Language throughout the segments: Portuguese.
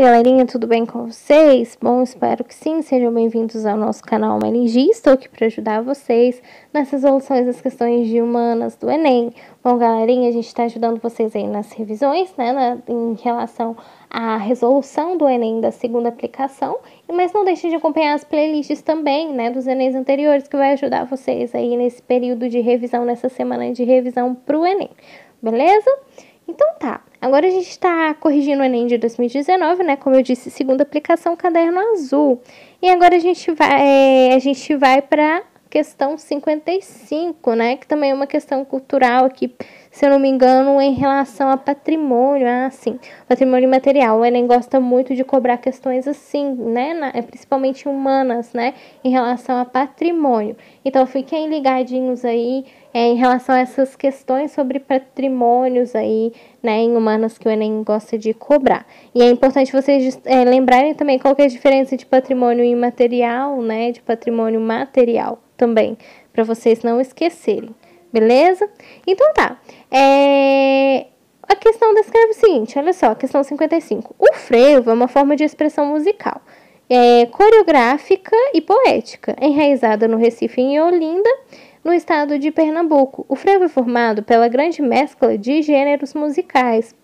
galerinha, tudo bem com vocês? Bom, espero que sim, sejam bem-vindos ao nosso canal MLG. Estou aqui para ajudar vocês nas resoluções das questões de humanas do Enem. Bom, galerinha, a gente está ajudando vocês aí nas revisões, né, em relação à resolução do Enem da segunda aplicação, mas não deixem de acompanhar as playlists também, né, dos Enems anteriores, que vai ajudar vocês aí nesse período de revisão, nessa semana de revisão para o Enem, beleza? Então tá, agora a gente está corrigindo o Enem de 2019, né, como eu disse, segunda aplicação, caderno azul. E agora a gente vai para questão 55, né, que também é uma questão cultural aqui, se eu não me engano, em relação a patrimônio, patrimônio imaterial. O Enem gosta muito de cobrar questões assim, né, principalmente humanas, né, em relação a patrimônio. Então, fiquem ligadinhos aí em relação a essas questões sobre patrimônios aí, né, em humanas que o Enem gosta de cobrar. E é importante vocês lembrarem também qual que é a diferença de patrimônio imaterial, né, de patrimônio material também, para vocês não esquecerem, beleza? Então tá, a questão descreve o seguinte, olha só, questão 55. O frevo é uma forma de expressão musical, coreográfica e poética, enraizada no Recife e em Olinda, no estado de Pernambuco. O frevo é formado pela grande mescla de gêneros musicais,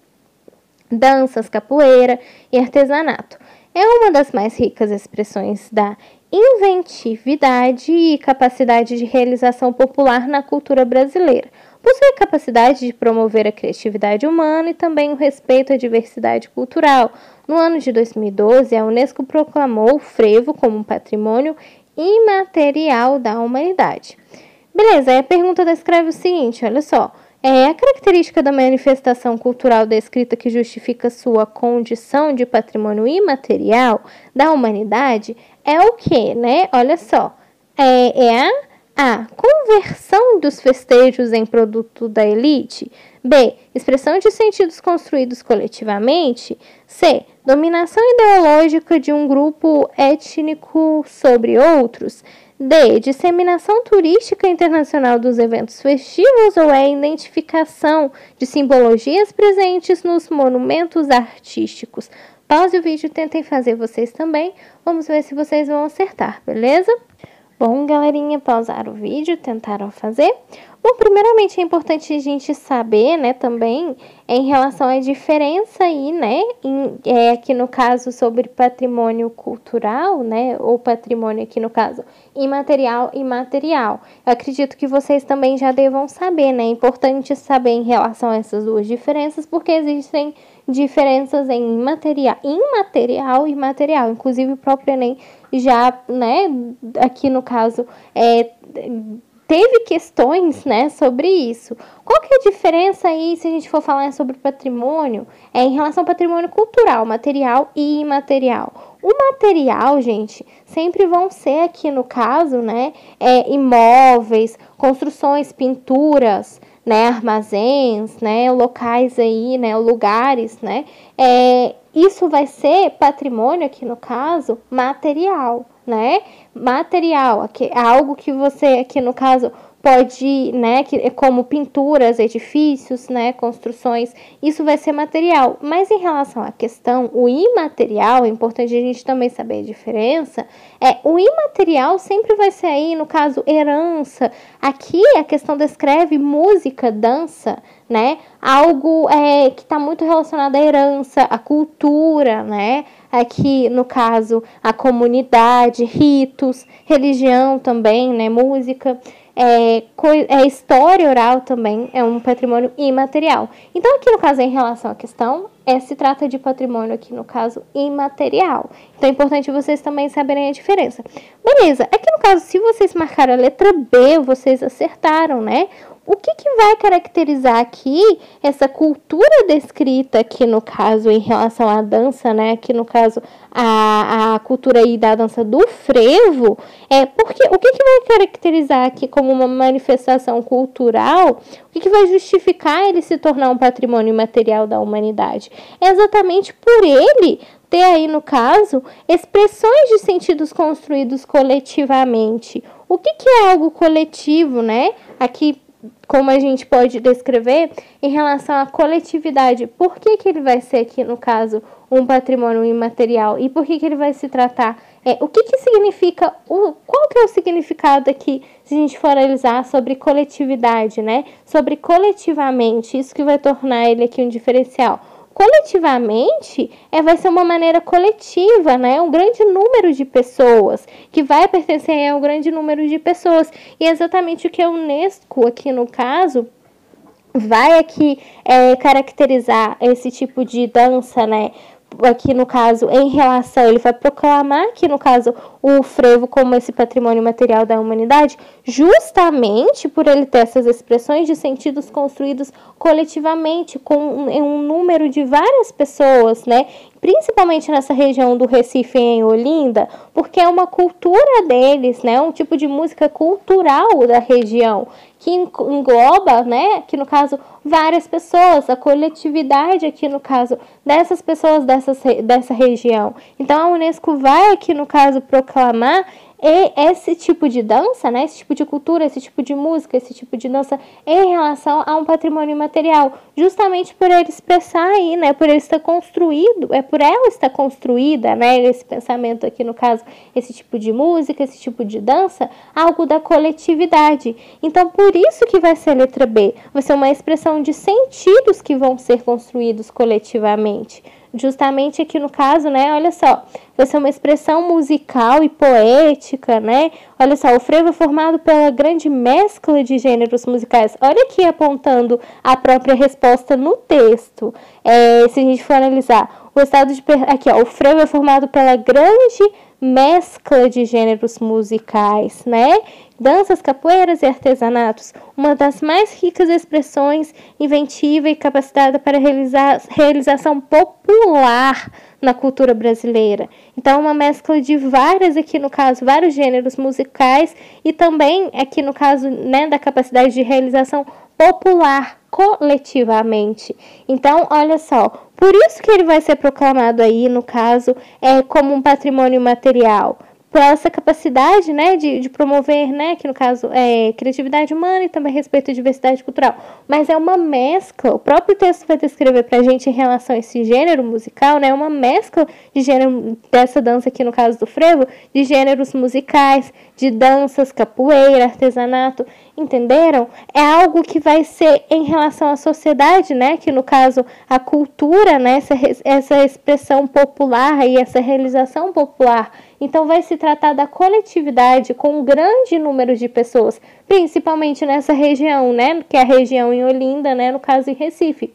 danças, capoeira e artesanato. É uma das mais ricas expressões da inventividade e capacidade de realização popular na cultura brasileira. Possui a capacidade de promover a criatividade humana e também o respeito à diversidade cultural. No ano de 2012, a Unesco proclamou o frevo como um patrimônio imaterial da humanidade. Beleza, aí a pergunta descreve o seguinte, olha só. A característica da manifestação cultural descrita que justifica sua condição de patrimônio imaterial da humanidade é o quê, né? Olha só. A conversão dos festejos em produto da elite. B. Expressão de sentidos construídos coletivamente. C. Dominação ideológica de um grupo étnico sobre outros. D. Disseminação turística internacional dos eventos festivos ou a identificação de simbologias presentes nos monumentos artísticos. Pause o vídeo e tentem fazer vocês também. Vamos ver se vocês vão acertar, beleza? Bom, galerinha, pausaram o vídeo, tentaram fazer. Bom, primeiramente é importante a gente saber, né, também em relação à diferença aí, né, aqui no caso sobre patrimônio cultural, né, ou patrimônio aqui no caso imaterial e material. Eu acredito que vocês também já devam saber, né, é importante saber em relação a essas duas diferenças, porque existem diferenças em imaterial e material. Inclusive o próprio Enem já, né, aqui no caso, teve questões, né, sobre isso. Qual que é a diferença aí, se a gente for falar sobre patrimônio, em relação ao patrimônio cultural, material e imaterial? O material, gente, sempre vão ser aqui no caso, né, imóveis, construções, pinturas, né, armazéns, né, locais aí, né, lugares, né, isso vai ser patrimônio aqui no caso material, né, material, algo que você aqui no caso pode, né, como pinturas, edifícios, né, construções, isso vai ser material. Mas em relação à questão, o imaterial, é importante a gente também saber a diferença, o imaterial sempre vai ser aí, no caso, herança. Aqui a questão descreve música, dança, né, algo que está muito relacionado à herança, à cultura, né, aqui no caso a comunidade, ritos, religião também, né, música, história oral também é um patrimônio imaterial. Então aqui no caso em relação à questão, se trata de patrimônio aqui no caso imaterial. Então é importante vocês também saberem a diferença. Beleza, aqui no caso se vocês marcaram a letra B, vocês acertaram, né? O que vai caracterizar aqui essa cultura descrita aqui no caso em relação à dança, né? Aqui no caso a cultura aí da dança do frevo, porque o que vai caracterizar aqui como uma manifestação cultural, o que vai justificar ele se tornar um patrimônio imaterial da humanidade? É exatamente por ele ter aí no caso expressões de sentidos construídos coletivamente. O que é algo coletivo, né? Aqui como a gente pode descrever em relação à coletividade. Por que ele vai ser aqui, no caso, um patrimônio imaterial. E por que ele vai se tratar? O que significa, qual que é o significado aqui, se a gente for analisar sobre coletividade, né? Sobre coletivamente, isso que vai tornar ele aqui um diferencial. Coletivamente, vai ser uma maneira coletiva, né? Um grande número de pessoas, que vai pertencer a um grande número de pessoas. E é exatamente o que a Unesco, aqui no caso, vai aqui caracterizar esse tipo de dança, né? Aqui no caso, em relação, ele vai proclamar aqui no caso o frevo como esse patrimônio material da humanidade, justamente por ele ter essas expressões de sentidos construídos coletivamente, com um número de várias pessoas, né? Principalmente nessa região do Recife, em Olinda, porque é uma cultura deles, né? Um tipo de música cultural da região, que engloba, né, aqui no caso, várias pessoas, a coletividade aqui no caso, dessas pessoas dessa região. Então, a Unesco vai aqui no caso proclamar esse tipo de dança, né, esse tipo de cultura, esse tipo de música, esse tipo de dança em relação a um patrimônio imaterial, justamente por ele expressar aí, né, por ele estar construído, por ela estar construída, né, esse pensamento aqui no caso, esse tipo de música, esse tipo de dança, algo da coletividade. Então, por isso que vai ser a letra B, vai ser uma expressão de sentidos que vão ser construídos coletivamente. Justamente aqui no caso, né, olha só, vai ser uma expressão musical e poética, né? Olha só, o frevo é formado pela grande mescla de gêneros musicais. Olha aqui apontando a própria resposta no texto. Se a gente for analisar, o estado de... Aqui, ó, o frevo é formado pela grande mescla de gêneros musicais, né? Danças, capoeiras e artesanatos, uma das mais ricas expressões inventiva e capacitada para realização popular na cultura brasileira. Então, uma mescla de várias, aqui no caso, vários gêneros musicais e também, aqui no caso, né, da capacidade de realização popular coletivamente. Então, olha só, por isso que ele vai ser proclamado aí, no caso, como um patrimônio imaterial. Por essa capacidade, né, de promover, né, que no caso criatividade humana e também respeito à diversidade cultural. Mas é uma mescla, o próprio texto vai descrever pra gente em relação a esse gênero musical, né, uma mescla de gênero dessa dança aqui no caso do frevo, de gêneros musicais, de danças, capoeira, artesanato, entenderam? É algo que vai ser em relação à sociedade, né, que no caso a cultura, né, essa expressão popular e essa realização popular. Então, vai se tratar da coletividade com um grande número de pessoas, principalmente nessa região, né? Que é a região em Olinda, né? No caso, em Recife.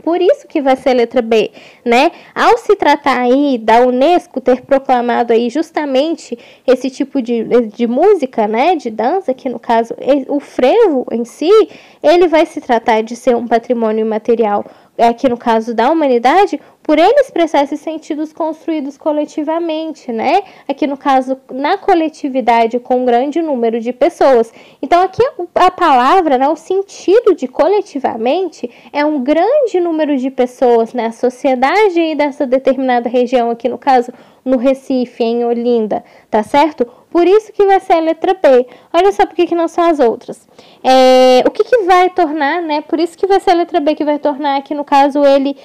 Por isso que vai ser a letra B, né? Ao se tratar aí da Unesco ter proclamado aí justamente esse tipo de música, né? De dança, que no caso, o frevo em si, ele vai se tratar de ser um patrimônio imaterial, aqui no caso da humanidade, por ele expressar esses sentidos construídos coletivamente, né? Aqui no caso, na coletividade, com um grande número de pessoas. Então, aqui a palavra, né, o sentido de coletivamente é um grande número de pessoas, né? A sociedade aí dessa determinada região, aqui no caso, no Recife, em Olinda, tá certo? Por isso que vai ser a letra B. Olha só por que não são as outras. O que vai tornar, né? Por isso que vai ser a letra B que vai tornar aqui, no caso, ele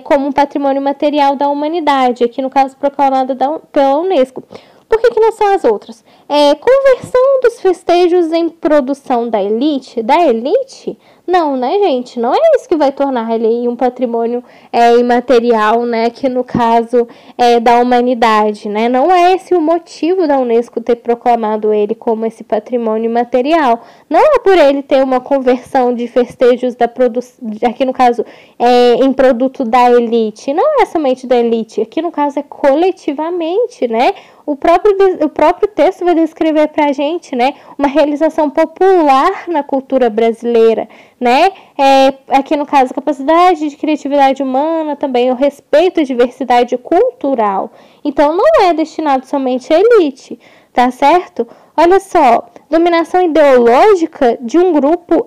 como um patrimônio material da humanidade, aqui no caso proclamado pela Unesco. Por que não são as outras? Conversão dos festejos em produção da elite? Da elite? Não, né, gente? Não é isso que vai tornar ele um patrimônio imaterial, né? Que no caso da humanidade, né? Não é esse o motivo da Unesco ter proclamado ele como esse patrimônio imaterial. Não é por ele ter uma conversão de festejos da produção, aqui no caso, em produto da elite. Não é somente da elite, aqui no caso é coletivamente, né? O próprio texto vai descrever para a gente, né, uma realização popular na cultura brasileira, né? Aqui no caso, capacidade de criatividade humana, também o respeito à diversidade cultural. Então, não é destinado somente à elite, tá certo? Olha só, dominação ideológica de um grupo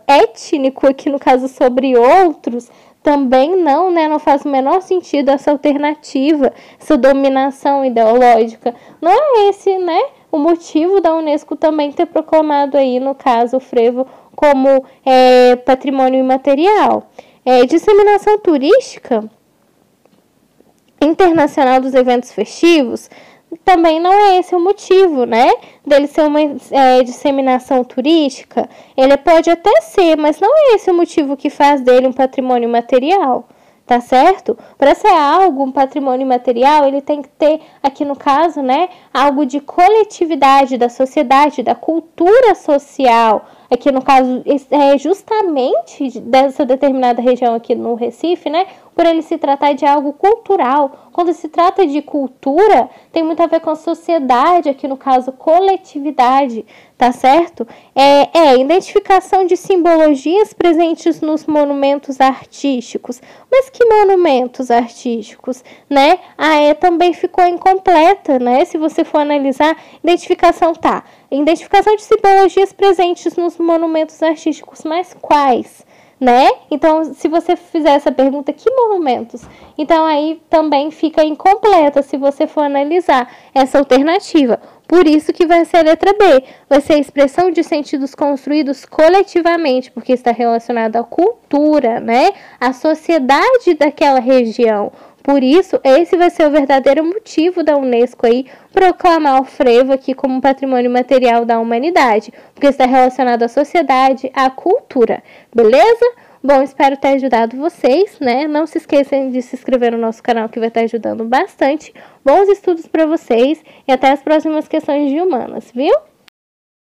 étnico, aqui no caso sobre outros, também não, né? Não faz o menor sentido essa alternativa, essa dominação ideológica. Não é esse, né, o motivo da Unesco também ter proclamado aí, no caso, o frevo como patrimônio imaterial. Disseminação turística internacional dos eventos festivos, também não é esse o motivo, né? Dele ser uma disseminação turística. Ele pode até ser, mas não é esse o motivo que faz dele um patrimônio material, tá certo? Para ser algo, um patrimônio material, ele tem que ter, aqui no caso, né, algo de coletividade da sociedade, da cultura social. Aqui no caso, justamente dessa determinada região aqui no Recife, né, por ele se tratar de algo cultural. Quando se trata de cultura, tem muito a ver com a sociedade, aqui no caso, coletividade, tá certo? Identificação de simbologias presentes nos monumentos artísticos. Mas que monumentos artísticos, né? Também ficou incompleta, né? Se você for analisar, identificação de simbologias presentes nos monumentos artísticos, mas quais? Né? Então, se você fizer essa pergunta, que monumentos? Então, aí também fica incompleta se você for analisar essa alternativa. Por isso que vai ser a letra B. Vai ser a expressão de sentidos construídos coletivamente, porque está relacionado à cultura, né? À sociedade daquela região. Por isso, esse vai ser o verdadeiro motivo da Unesco aí proclamar o frevo aqui como patrimônio material da humanidade, porque está relacionado à sociedade, à cultura, beleza? Bom, espero ter ajudado vocês, né? Não se esqueçam de se inscrever no nosso canal, que vai estar ajudando bastante. Bons estudos para vocês e até as próximas questões de humanas, viu?